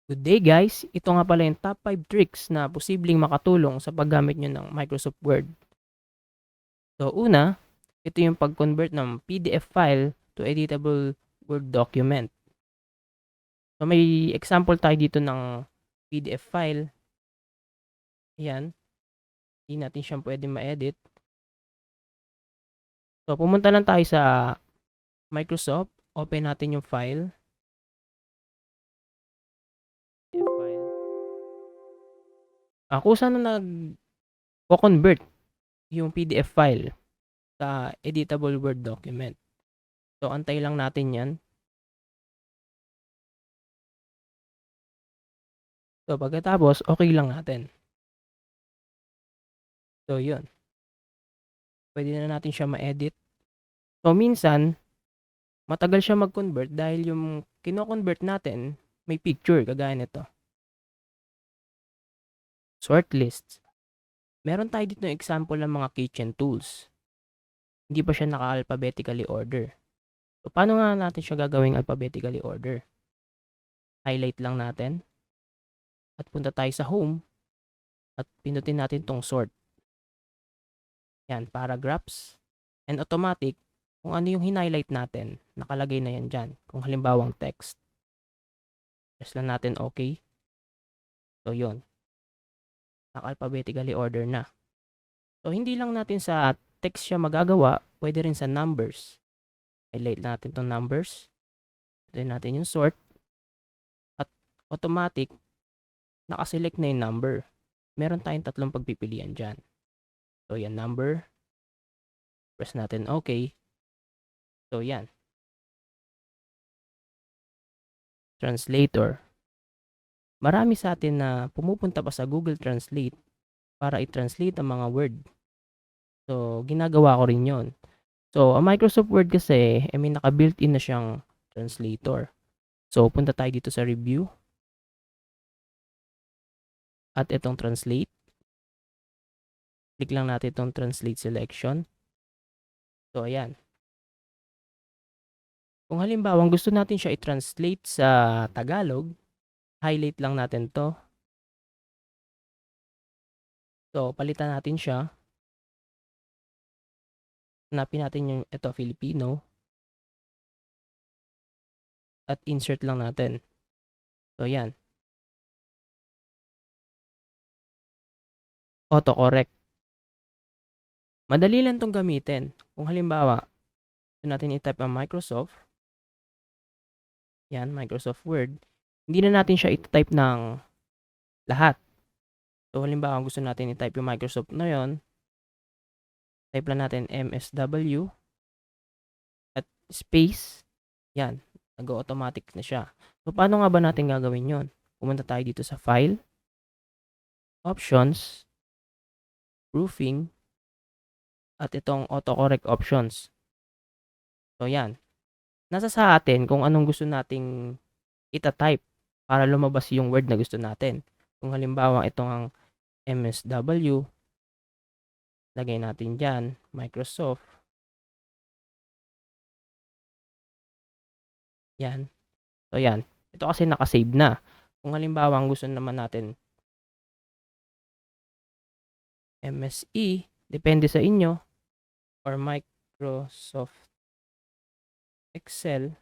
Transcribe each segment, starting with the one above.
Good day guys! Ito nga pala yung top 5 tricks na posibleng makatulong sa paggamit nyo ng Microsoft Word. So una, ito yung pag-convert ng PDF file to editable Word document. So may example tayo dito ng PDF file. Ayan, hindi natin siyang pwede ma-edit. So pumunta lang tayo sa Microsoft, open natin yung file. PDF file. Kung saan na nag-convert yung PDF file sa editable Word document. So antay lang natin yan. So, pagkatapos, okay lang natin. So, yun. Pwede na natin siya ma-edit. So, minsan, matagal siya mag-convert dahil yung kino-convert natin, may picture, kagaya nito. Sort lists. Meron tayo dito ng example ng mga kitchen tools. Hindi pa siya naka-alphabetically order. So, paano nga natin siya gagawing alphabetically order? Highlight lang natin. At punta tayo sa home. At pinutin natin tong sort. Yan, paragraphs. And automatic, kung ano yung hinighlight natin, nakalagay na yan dyan. Kung halimbawang text. Press lang natin okay. So, yun. Naka-alphabetically order na. So, hindi lang natin sa text siya magagawa, pwede rin sa numbers. Highlight natin itong numbers. Pwede natin yung sort. At automatic, nakaselect na yung number. Meron tayong tatlong pagpipilian dyan. So, yan, number. Press natin okay. So, yan. Translator. Marami sa atin na pumupunta pa sa Google Translate para i-translate ang mga word. So, ginagawa ko rin yon. So, ang Microsoft Word kasi, may naka-built-in na siyang translator. So, punta tayo dito sa review. At itong translate. Click lang natin itong translate selection. So, ayan. Kung halimbawa, gusto natin siya i-translate sa Tagalog, highlight lang natin to. So, palitan natin siya. Hanapin natin yung ito, Filipino. At insert lang natin. So, ayan. Autocorrect. Madali lang itong gamitin. Kung halimbawa, gusto natin i-type ang Microsoft. Yan, Microsoft Word. Hindi na natin siya i-type ng lahat. So, halimbawa, gusto natin i-type yung Microsoft na yon, type lang natin MSW at space. Yan, nag-automatic na siya. So, paano nga ba natin gagawin yon? Pumunta tayo dito sa File, Options, Proofing, at itong Autocorrect Options. So, yan. Nasa sa atin kung anong gusto nating ita-type para lumabas yung word na gusto natin. Kung halimbawa, itong ang MSW, lagay natin dyan, Microsoft. Yan. So, yan. Ito kasi nakasave na. Kung halimbawa, gusto naman natin MSE, depende sa inyo, or Microsoft Excel,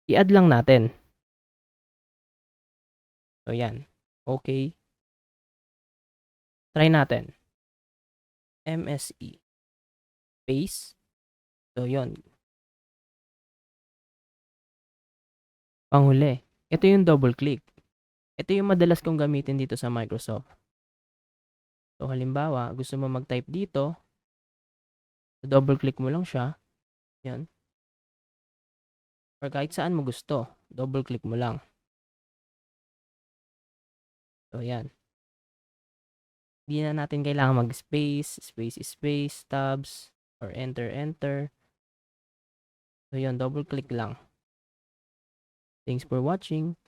i-add lang natin. So, yan. Okay. Try natin. MSE. Space. So, yun. Panghuli. Ito yung double click. Ito yung madalas kong gamitin dito sa Microsoft. So, halimbawa, gusto mo mag-type dito, double click mo lang siya. Yan. Or kahit saan mo gusto, double click mo lang. So, yan. Hindi na natin kailangan mag-space, space, tabs, or enter. So, yun, double click lang. Thanks for watching.